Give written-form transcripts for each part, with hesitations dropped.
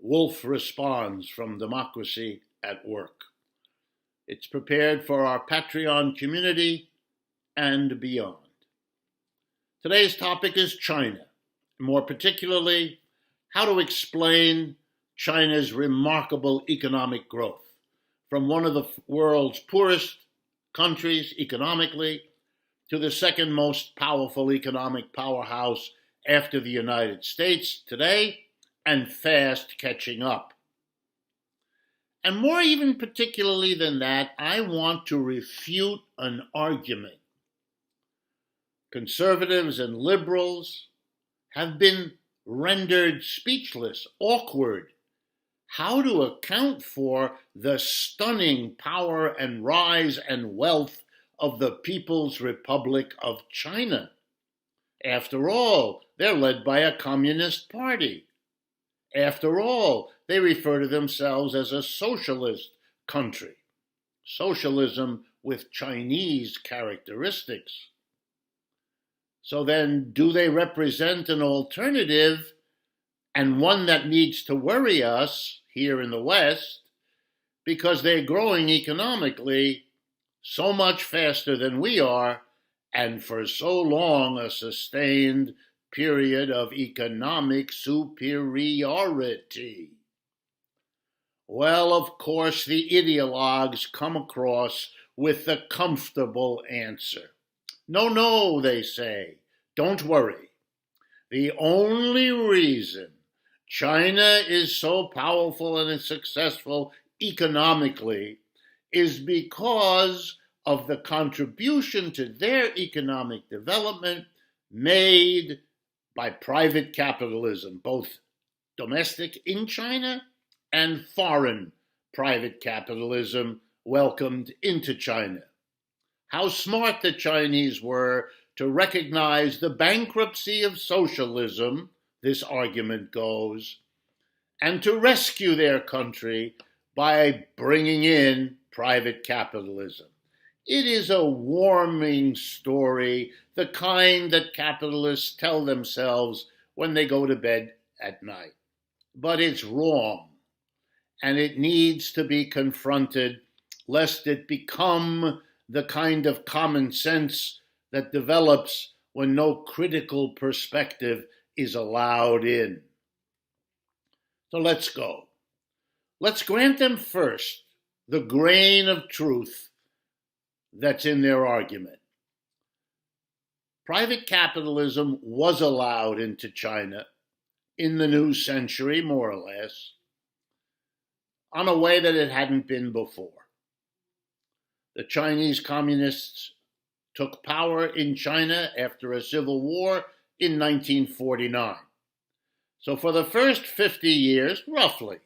Wolff responds from Democracy at Work. It's prepared for our Patreon community and beyond. Today's topic is China, more particularly, how to explain China's remarkable economic growth from one of the world's poorest countries economically to the second most powerful economic powerhouse after the United States today, and fast catching up. And more even particularly than that, I want to refute an argument. Conservatives and liberals have been rendered speechless, awkward. How to account for the stunning power and rise and wealth of the People's Republic of China? After all, they're led by a communist party. After all, they refer to themselves as a socialist country. Socialism with Chinese characteristics. So then, do they represent an alternative, and one that needs to worry us here in the West, because they're growing economically so much faster than we are, and for so long a sustained period of economic superiority? Well, of course, the ideologues come across with the comfortable answer. No, they say, don't worry. The only reason China is so powerful and successful economically is because of the contribution to their economic development made by private capitalism, both domestic in China and foreign private capitalism welcomed into China. How smart the Chinese were to recognize the bankruptcy of socialism, this argument goes, and to rescue their country by bringing in private capitalism. It is a warming story, the kind that capitalists tell themselves when they go to bed at night. But it's wrong, and it needs to be confronted lest it become the kind of common sense that develops when no critical perspective is allowed in. So let's go. Let's grant them first the grain of truth that's in their argument. Private capitalism was allowed into China in the new century, more or less, on a way that it hadn't been before. The Chinese communists took power in China after a civil war in 1949. So for the first 50 years, roughly,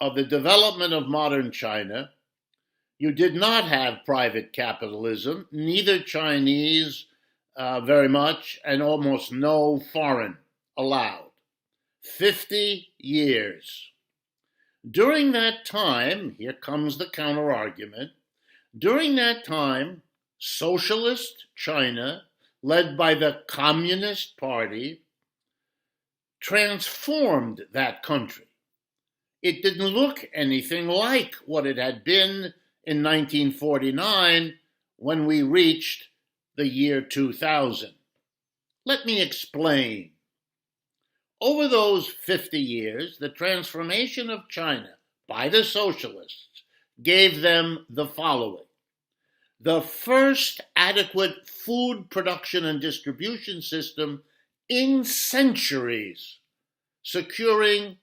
of the development of modern China, you did not have private capitalism, neither Chinese very much, and almost no foreign allowed. 50 years. During that time, here comes the counter-argument, during that time, socialist China, led by the Communist Party, transformed that country. It didn't look anything like what it had been in 1949 when we reached the year 2000. Let me explain. Over those 50 years, the transformation of China by the socialists gave them the following. The first adequate food production and distribution system in centuries, securing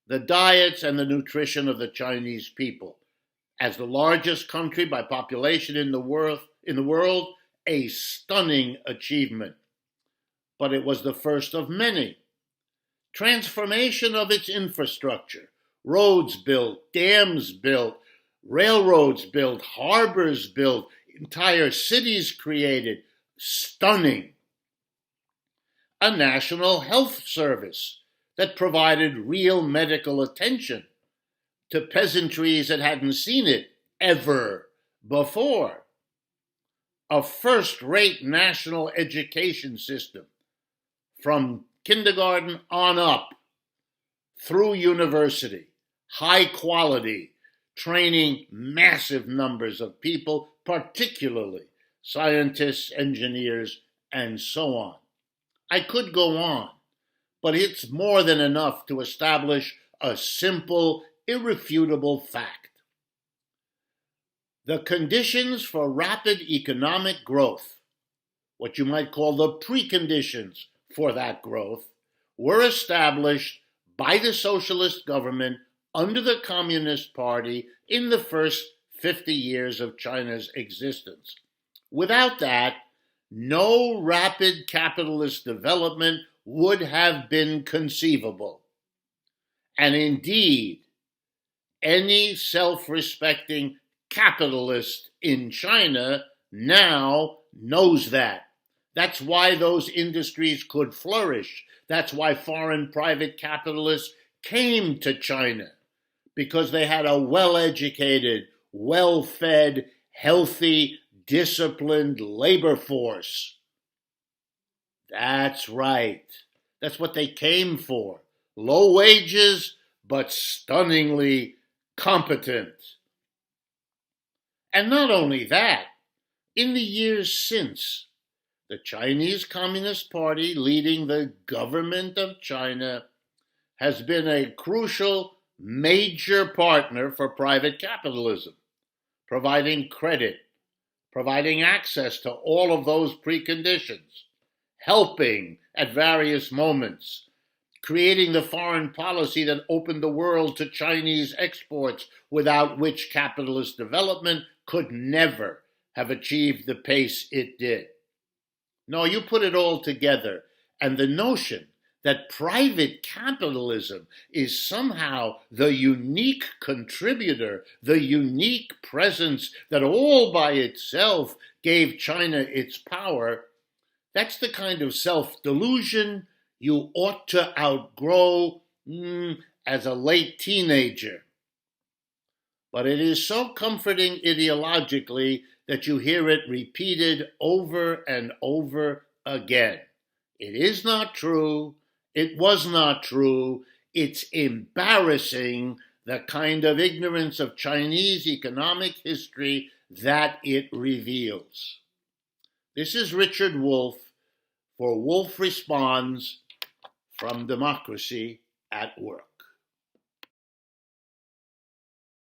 the diets and the nutrition of the Chinese people. As the largest country by population in the world, a stunning achievement. But it was the first of many. Transformation of its infrastructure, roads built, dams built, railroads built, harbors built, entire cities created. Stunning. A national health service that provided real medical attention to peasantries that hadn't seen it ever before. A first-rate national education system from kindergarten on up. through university, high quality, training massive numbers of people, particularly scientists, engineers, and so on. I could go on, but it's more than enough to establish a simple, irrefutable fact. The conditions for rapid economic growth, what you might call the preconditions for that growth, were established by the socialist government under the Communist Party in the first 50 years of China's existence. Without that, no rapid capitalist development would have been conceivable. And indeed, any self-respecting capitalist in China now knows that. That's why those industries could flourish. That's why foreign private capitalists came to China, because they had a well-educated, well-fed, healthy, disciplined labor force. That's right. That's what they came for. Low wages, but stunningly competent. And not only that, in the years since, the Chinese Communist Party, leading the government of China, has been a crucial, major partner for private capitalism, providing credit, providing access to all of those preconditions, helping at various moments, creating the foreign policy that opened the world to Chinese exports, without which capitalist development could never have achieved the pace it did. No, you put it all together, and the notion that private capitalism is somehow the unique contributor, the unique presence that all by itself gave China its power, that's the kind of self-delusion you ought to outgrow as a late teenager. But it is so comforting ideologically that you hear it repeated over and over again. It is not true. It was not true. It's embarrassing, the kind of ignorance of Chinese economic history that it reveals. This is Richard Wolff for Wolff Responds from Democracy at Work.